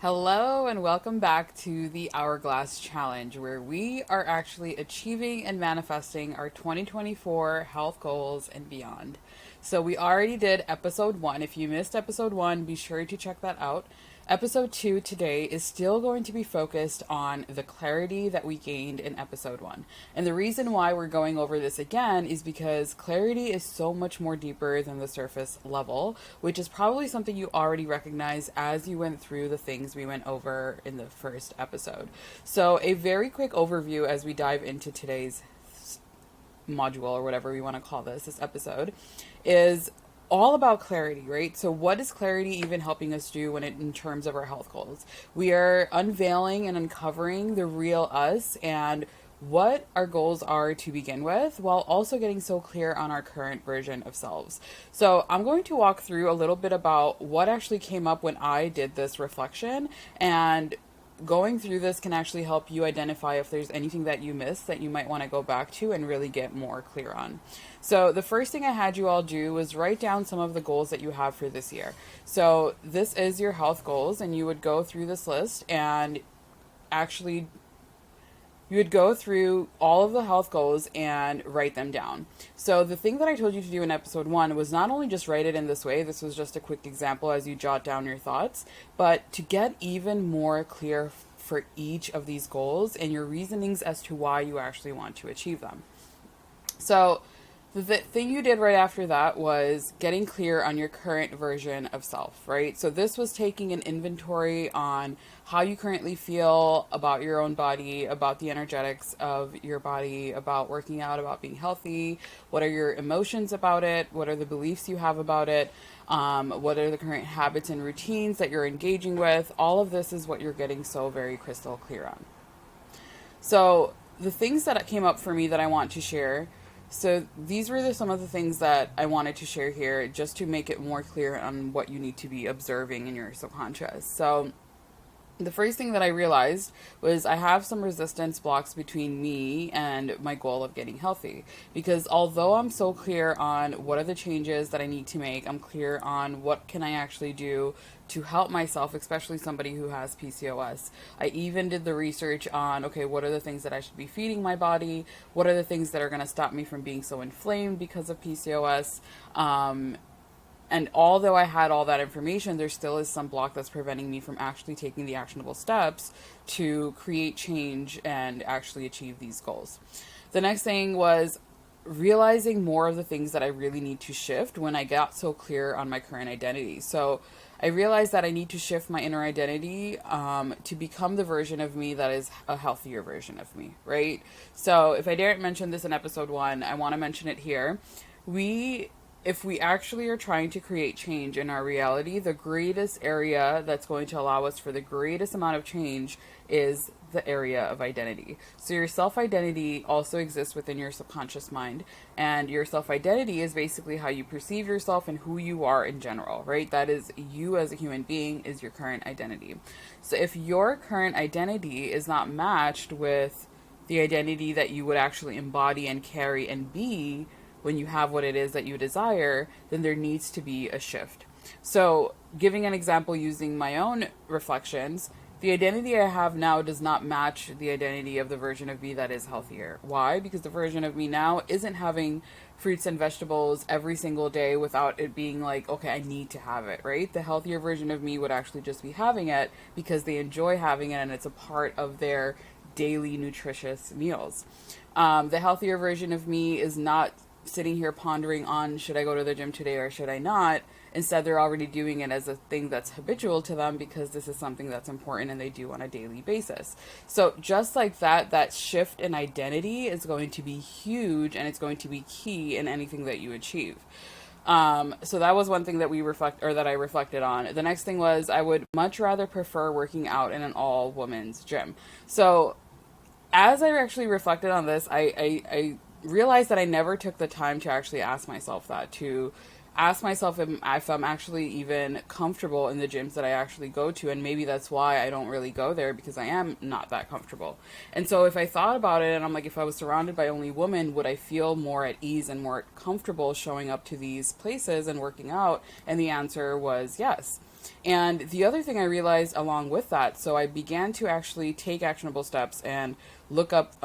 Hello and welcome back to the HourGlass Challenge, where we are actually achieving and manifesting our 2024 health goals and beyond. So, we already did episode 1. If you missed episode 1, be sure to check that out. Episode 2 today is still going to be focused on the clarity that we gained in episode 1. And the reason why we're going over this again is because clarity is so much more deeper than the surface level, which is probably something you already recognize as you went through the things we went over in the first episode. So, a very quick overview as we dive into today's module, or whatever we want to call this episode, is all about clarity, right? So what is clarity even helping us do in terms of our health goals? We are unveiling and uncovering the real us and what our goals are to begin with, while also getting so clear on our current version of selves. So I'm going to walk through a little bit about what actually came up when I did this reflection, and going through this can actually help you identify if there's anything that you missed that you might want to go back to and really get more clear on. So the first thing I had you all do was write down some of the goals that you have for this year. So this is your health goals, and you would go through this list and actually you would go through all of the health goals and write them down. So the thing that I told you to do in episode 1 was not only just write it in this way, this was just a quick example as you jot down your thoughts, but to get even more clear for each of these goals and your reasonings as to why you actually want to achieve them. So the thing you did right after that was getting clear on your current version of self, right? So this was taking an inventory on how you currently feel about your own body, about the energetics of your body, about working out, about being healthy. What are your emotions about it? What are the beliefs you have about it? What are the current habits and routines that you're engaging with? All of this is what you're getting so very crystal clear on. So the things that came up for me that I want to share, so these were some of the things that I wanted to share here just to make it more clear on what you need to be observing in your subconscious. So the first thing that I realized was I have some resistance blocks between me and my goal of getting healthy. Because although I'm so clear on what are the changes that I need to make, I'm clear on what can I actually do to help myself, especially somebody who has PCOS. I even did the research on, okay, what are the things that I should be feeding my body? What are the things that are going to stop me from being so inflamed because of PCOS? And although I had all that information, there still is some block that's preventing me from actually taking the actionable steps to create change and actually achieve these goals. The next thing was realizing more of the things that I really need to shift when I got so clear on my current identity. So I realized that I need to shift my inner identity to become the version of me that is a healthier version of me, right? So if I didn't mention this in episode 1, I want to mention it here. If we actually are trying to create change in our reality, the greatest area that's going to allow us for the greatest amount of change is the area of identity. So your self-identity also exists within your subconscious mind, and your self-identity is basically how you perceive yourself and who you are in general, right? That is, you as a human being is your current identity. So if your current identity is not matched with the identity that you would actually embody and carry and be when you have what it is that you desire, then there needs to be a shift. So, giving an example using my own reflections, the identity I have now does not match the identity of the version of me that is healthier. Why? Because the version of me now isn't having fruits and vegetables every single day without it being like, okay, I need to have it, right? The healthier version of me would actually just be having it because they enjoy having it and it's a part of their daily nutritious meals. The healthier version of me is not sitting here pondering on, should I go to the gym today or should I not? Instead, they're already doing it as a thing that's habitual to them because this is something that's important and they do on a daily basis. So just like that, that shift in identity is going to be huge and it's going to be key in anything that you achieve. So that was one thing that I reflected on. The next thing was I would much rather prefer working out in an all women's gym. So as I actually reflected on this, I realized that I never took the time to actually ask myself if I'm actually even comfortable in the gyms that I actually go to, and maybe that's why I don't really go there, because I am not that comfortable. And so if I thought about it and I'm like, if I was surrounded by only women, would I feel more at ease and more comfortable showing up to these places and working out? And the answer was yes. And the other thing I realized along with that, so I began to actually take actionable steps and look up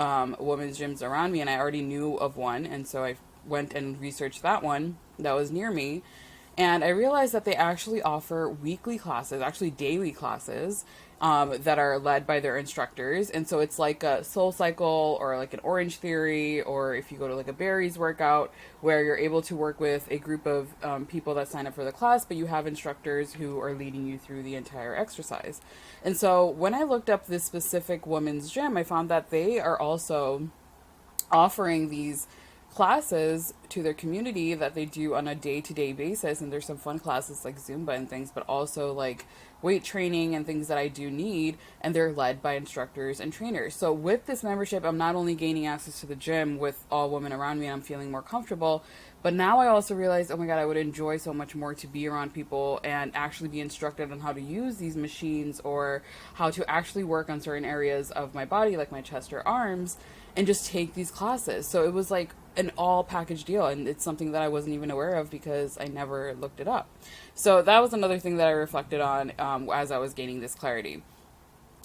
women's gyms around me, and I already knew of one, and so I went and researched that one that was near me. And I realized that they actually offer weekly classes, actually daily classes, that are led by their instructors. And so it's like a Soul Cycle or like an Orange Theory, or if you go to like a Berries workout, where you're able to work with a group of people that sign up for the class, but you have instructors who are leading you through the entire exercise. And so when I looked up this specific women's gym, I found that they are also offering these classes to their community that they do on a day-to-day basis, and there's some fun classes like Zumba and things, but also like weight training and things that I do need, and they're led by instructors and trainers. So with this membership, I'm not only gaining access to the gym with all women around me and I'm feeling more comfortable, but now I also realize, oh my God, I would enjoy so much more to be around people and actually be instructed on how to use these machines, or how to actually work on certain areas of my body, like my chest or arms, and just take these classes. So it was like an all package deal, and it's something that I wasn't even aware of because I never looked it up. So that was another thing that I reflected on as I was gaining this clarity.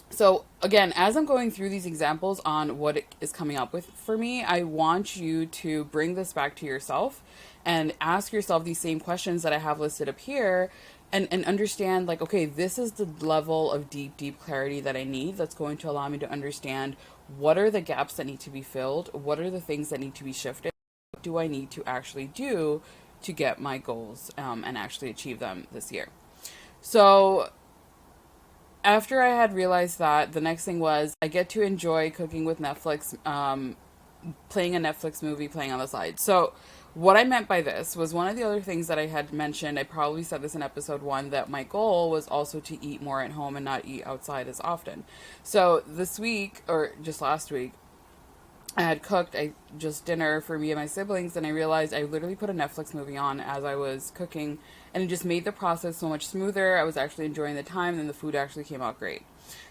So again, as I'm going through these examples on what it is coming up with for me, I want you to bring this back to yourself and ask yourself these same questions that I have listed up here, and understand, like, okay, this is the level of deep clarity that I need that's going to allow me to understand what are the gaps that need to be filled, what are the things that need to be shifted, what do I need to actually do to get my goals and actually achieve them this year. So after I had realized that, the next thing was I get to enjoy cooking with Netflix, playing a Netflix movie playing on the side. So what I meant by this was, one of the other things that I had mentioned, I probably said this in episode 1, that my goal was also to eat more at home and not eat outside as often. So this week, or just last week, I had cooked just dinner for me and my siblings, and I realized I literally put a Netflix movie on as I was cooking, and it just made the process so much smoother. I was actually enjoying the time, and the food actually came out great.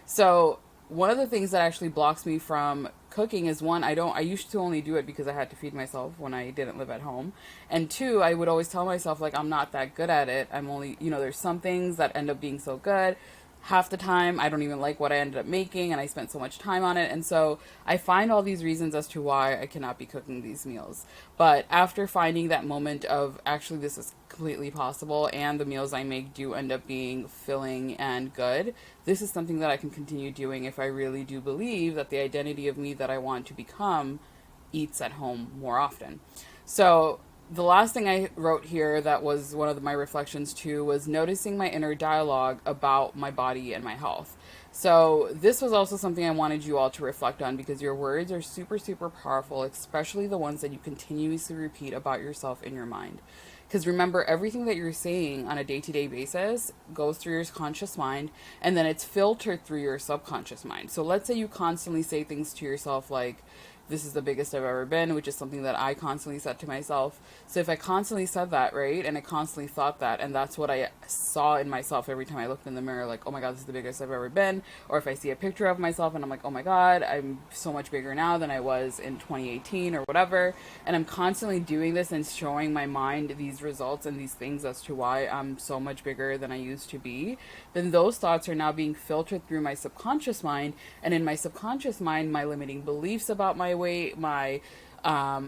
So one of the things that actually blocks me from cooking is, one, I used to only do it because I had to feed myself when I didn't live at home. And two, I would always tell myself, like, I'm not that good at it. I'm only, there's some things that end up being so good. Half the time, I don't even like what I ended up making, and I spent so much time on it. And so I find all these reasons as to why I cannot be cooking these meals. But after finding that moment of, actually, this is completely possible, and the meals I make do end up being filling and good, this is something that I can continue doing if I really do believe that the identity of me that I want to become eats at home more often. So the last thing I wrote here that was one of my reflections too was noticing my inner dialogue about my body and my health. So this was also something I wanted you all to reflect on, because your words are super, super powerful, especially the ones that you continuously repeat about yourself in your mind. Because remember, everything that you're saying on a day-to-day basis goes through your conscious mind, and then it's filtered through your subconscious mind. So let's say you constantly say things to yourself like, this is the biggest I've ever been, which is something that I constantly said to myself. So if I constantly said that, right, and I constantly thought that, and that's what I saw in myself every time I looked in the mirror, like, oh my God, this is the biggest I've ever been. Or if I see a picture of myself and I'm like, oh my God, I'm so much bigger now than I was in 2018 or whatever. And I'm constantly doing this and showing my mind these results and these things as to why I'm so much bigger than I used to be. Then those thoughts are now being filtered through my subconscious mind. And in my subconscious mind, my limiting beliefs about my weight, my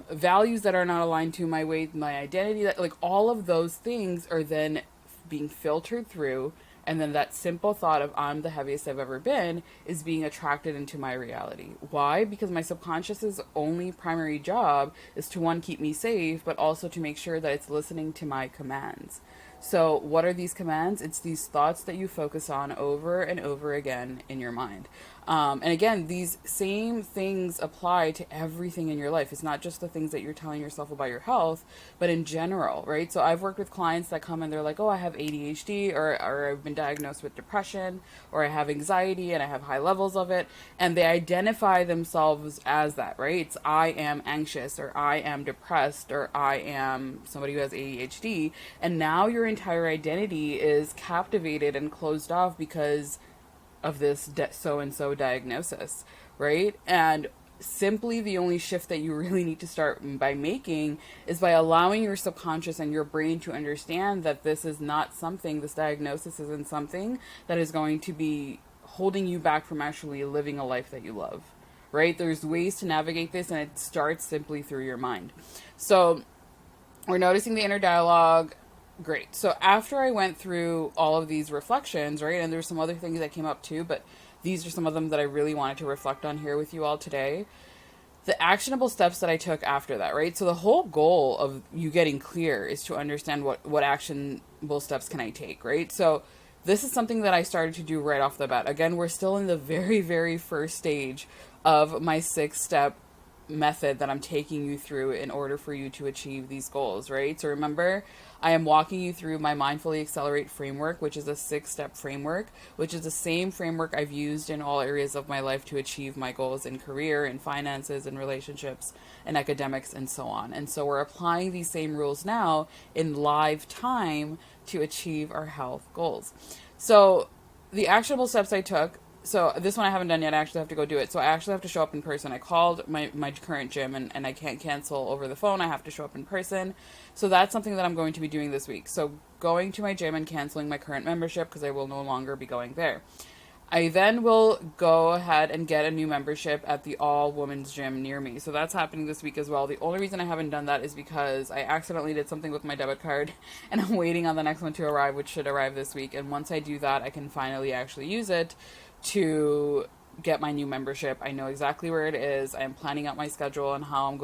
values that are not aligned to my weight, my identity, that, like, all of those things are then being filtered through, and then that simple thought of I'm the heaviest I've ever been is being attracted into my reality. Why? Because my subconscious's only primary job is to, one, keep me safe, but also to make sure that it's listening to my commands. So what are these commands? It's these thoughts that you focus on over and over again in your mind. And again, these same things apply to everything in your life. It's not just the things that you're telling yourself about your health, but in general, right? So I've worked with clients that come and they're like, oh, I have ADHD, or I've been diagnosed with depression, or I have anxiety and I have high levels of it. And they identify themselves as that, right? It's I am anxious, or I am depressed, or I am somebody who has ADHD. And now your entire identity is captivated and closed off because of this so-and-so diagnosis, right? And simply the only shift that you really need to start by making is by allowing your subconscious and your brain to understand that this diagnosis isn't something that is going to be holding you back from actually living a life that you love, right? There's ways to navigate this, and it starts simply through your mind. So we're noticing the inner dialogue. Great. So after I went through all of these reflections, right, and there's some other things that came up too, but these are some of them that I really wanted to reflect on here with you all today. The actionable steps that I took after that, right? So the whole goal of you getting clear is to understand what actionable steps can I take, right? So this is something that I started to do right off the bat. Again, we're still in the very, very first stage of my 6-step method that I'm taking you through in order for you to achieve these goals, right? So remember, I am walking you through my Mindfully Accelerate framework, which is a 6-step framework, which is the same framework I've used in all areas of my life to achieve my goals in career, in finances, in relationships, in academics, and so on. And so we're applying these same rules now in live time to achieve our health goals. So the actionable steps I took, so this one I haven't done yet. I actually have to go do it. So I actually have to show up in person. I called my current gym, and I can't cancel over the phone. I have to show up in person. So that's something that I'm going to be doing this week. So going to my gym and canceling my current membership because I will no longer be going there. I then will go ahead and get a new membership at the all-women's gym near me. So that's happening this week as well. The only reason I haven't done that is because I accidentally did something with my debit card, and I'm waiting on the next one to arrive, which should arrive this week. And once I do that, I can finally actually use it to get my new membership. I know exactly where it is. I'm planning out my schedule and how I'm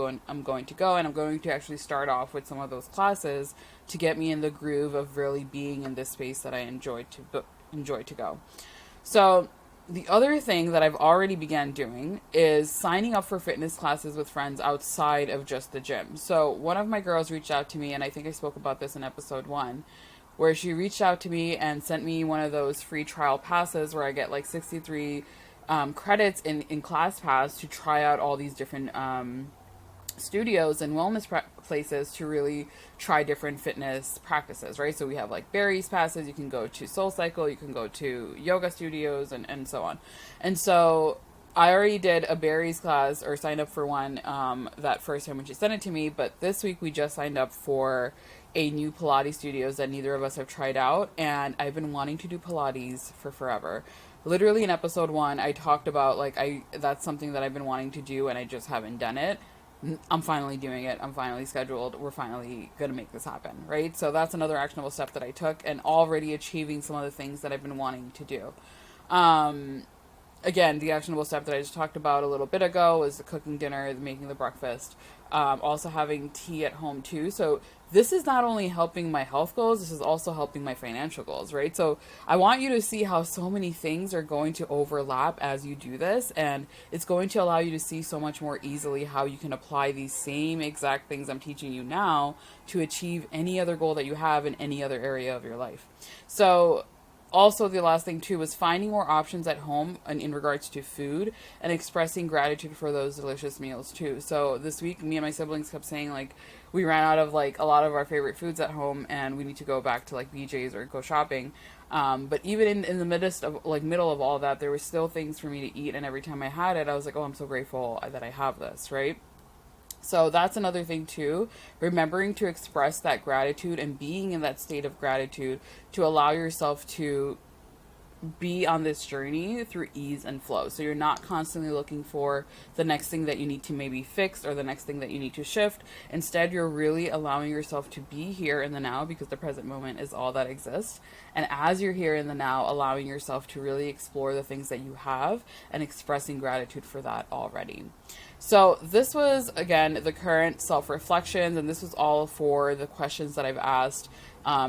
going to go, and I'm going to actually start off with some of those classes to get me in the groove of really being in this space that I enjoy to go. So the other thing that I've already began doing is signing up for fitness classes with friends outside of just the gym. So one of my girls reached out to me, and I think I spoke about this in episode 1, where she reached out to me and sent me one of those free trial passes where I get like 63 credits in ClassPass to try out all these different studios and wellness places to really try different fitness practices, right? So we have like Barry's passes, you can go to SoulCycle, you can go to yoga studios, and so on. And so I already did a Barry's class, or signed up for one that first time when she sent it to me, but this week we just signed up for a new Pilates studios that neither of us have tried out, and I've been wanting to do Pilates for forever. Literally in episode 1, I talked about that's something that I've been wanting to do and I just haven't done it. I'm finally doing it. I'm finally scheduled. We're finally going to make this happen, right? So that's another actionable step that I took, and already achieving some of the things that I've been wanting to do. Again, the actionable step that I just talked about a little bit ago was the cooking dinner, making the breakfast, also having tea at home too. So this is not only helping my health goals, this is also helping my financial goals, right? So I want you to see how so many things are going to overlap as you do this, and it's going to allow you to see so much more easily how you can apply these same exact things I'm teaching you now to achieve any other goal that you have in any other area of your life. So also, the last thing too was finding more options at home and in regards to food, and expressing gratitude for those delicious meals too. So this week, me and my siblings kept saying we ran out of a lot of our favorite foods at home, and we need to go back to BJ's or go shopping. But even in the middle of all that, there were still things for me to eat, and every time I had it, I was like, oh, I'm so grateful that I have this, right? So that's another thing too, remembering to express that gratitude and being in that state of gratitude to allow yourself to be on this journey through ease and flow. So you're not constantly looking for the next thing that you need to maybe fix or the next thing that you need to shift. Instead, you're really allowing yourself to be here in the now, because the present moment is all that exists. And as you're here in the now, allowing yourself to really explore the things that you have and expressing gratitude for that already. So this was, again, the current self-reflections, and this was all for the questions that I've asked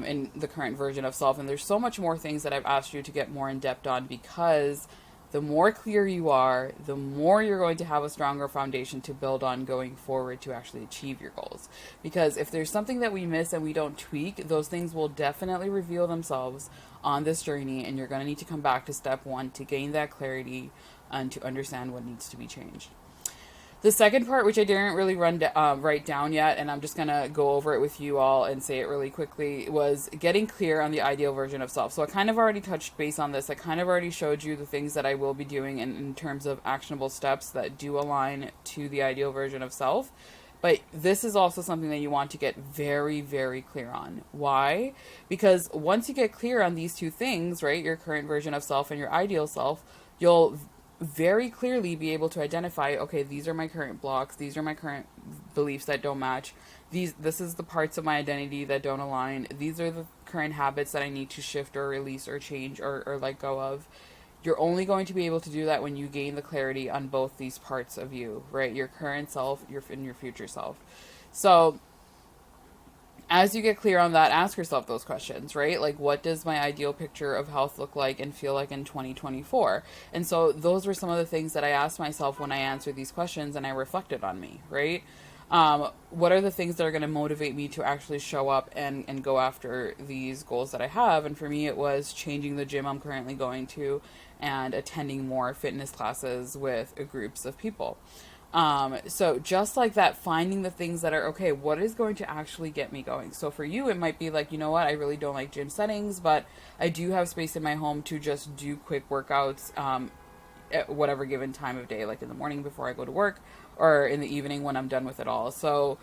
in the current version of self. And there's so much more things that I've asked you to get more in depth on, because the more clear you are, the more you're going to have a stronger foundation to build on going forward to actually achieve your goals. Because if there's something that we miss and we don't tweak, those things will definitely reveal themselves on this journey, and you're going to need to come back to step 1 to gain that clarity and to understand what needs to be changed. The second part, which I didn't really write down yet, and I'm just gonna go over it with you all and say it really quickly, was getting clear on the ideal version of self. So I kind of already touched base on this. I kind of already showed you the things that I will be doing in terms of actionable steps that do align to the ideal version of self. But this is also something that you want to get very, very clear on. Why? Because once you get clear on these two things, right, your current version of self and your ideal self, you'll very clearly be able to identify, okay, these are my current blocks, these are my current beliefs that don't match, this is the parts of my identity that don't align, these are the current habits that I need to shift or release or change or let go of. You're only going to be able to do that when you gain the clarity on both these parts of you, right? Your current self, and your future self. So as you get clear on that, ask yourself those questions, right? Like, what does my ideal picture of health look like and feel like in 2024? And so those were some of the things that I asked myself when I answered these questions and I reflected on me, right? What are the things that are going to motivate me to actually show up and go after these goals that I have? And for me, it was changing the gym I'm currently going to and attending more fitness classes with groups of people. So just like that, finding the things that are, okay, what is going to actually get me going? So for you, it might be like, you know what, I really don't like gym settings, but I do have space in my home to just do quick workouts, at whatever given time of day, like in the morning before I go to work or in the evening when I'm done with it all. So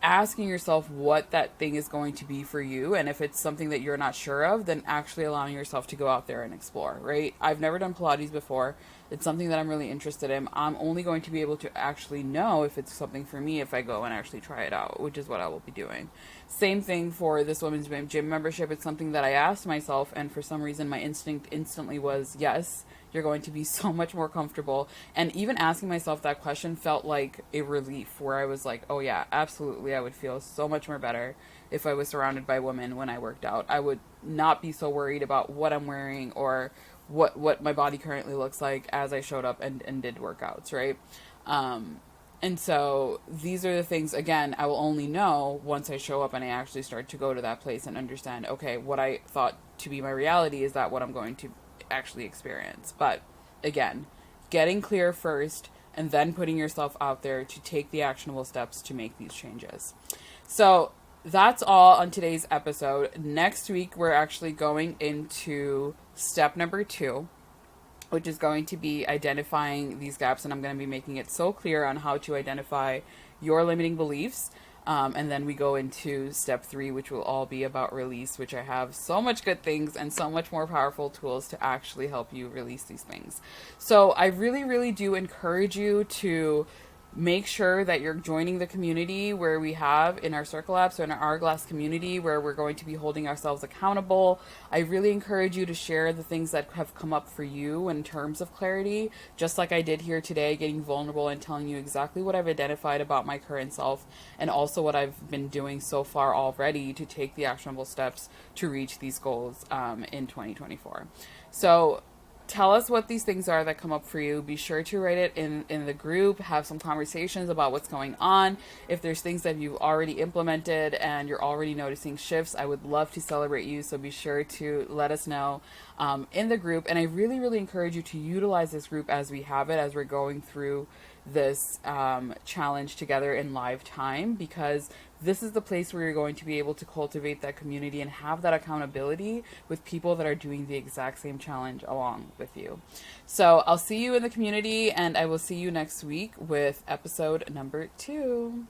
asking yourself what that thing is going to be for you, and if it's something that you're not sure of, then actually allowing yourself to go out there and explore, right? I've never done Pilates before. It's something that I'm really interested in. I'm only going to be able to actually know if it's something for me if I go and actually try it out, which is what I will be doing. Same thing for this women's gym membership. It's something that I asked myself, and for some reason my instinct instantly was, yes, you're going to be so much more comfortable. And even asking myself that question felt like a relief, where I was like, oh yeah, absolutely, I would feel so much more better if I was surrounded by women when I worked out. I would not be so worried about what I'm wearing or what my body currently looks like as I showed up and did workouts, right? And so these are the things, again, I will only know once I show up and I actually start to go to that place and understand, okay, what I thought to be my reality, is that what I'm going to actually experience? But again, getting clear first and then putting yourself out there to take the actionable steps to make these changes. So that's all on today's episode. Next week, we're actually going into step number 2, which is going to be identifying these gaps. And I'm going to be making it so clear on how to identify your limiting beliefs. And then we go into step 3, which will all be about release, which I have so much good things and so much more powerful tools to actually help you release these things. So I really, really do encourage you to make sure that you're joining the community where we have in our Circle app, so in our HourGlass community, where we're going to be holding ourselves accountable. I really encourage you to share the things that have come up for you in terms of clarity, just like I did here today, getting vulnerable and telling you exactly what I've identified about my current self, and also what I've been doing so far already to take the actionable steps to reach these goals in 2024. So tell us what these things are that come up for you. Be sure to write it in the group. Have some conversations about what's going on. If there's things that you've already implemented and you're already noticing shifts, I would love to celebrate you. So be sure to let us know in the group. And I really, really encourage you to utilize this group as we have it, as we're going through this challenge together in live time, because this is the place where you're going to be able to cultivate that community and have that accountability with people that are doing the exact same challenge along with you. So I'll see you in the community, and I will see you next week with episode number 2.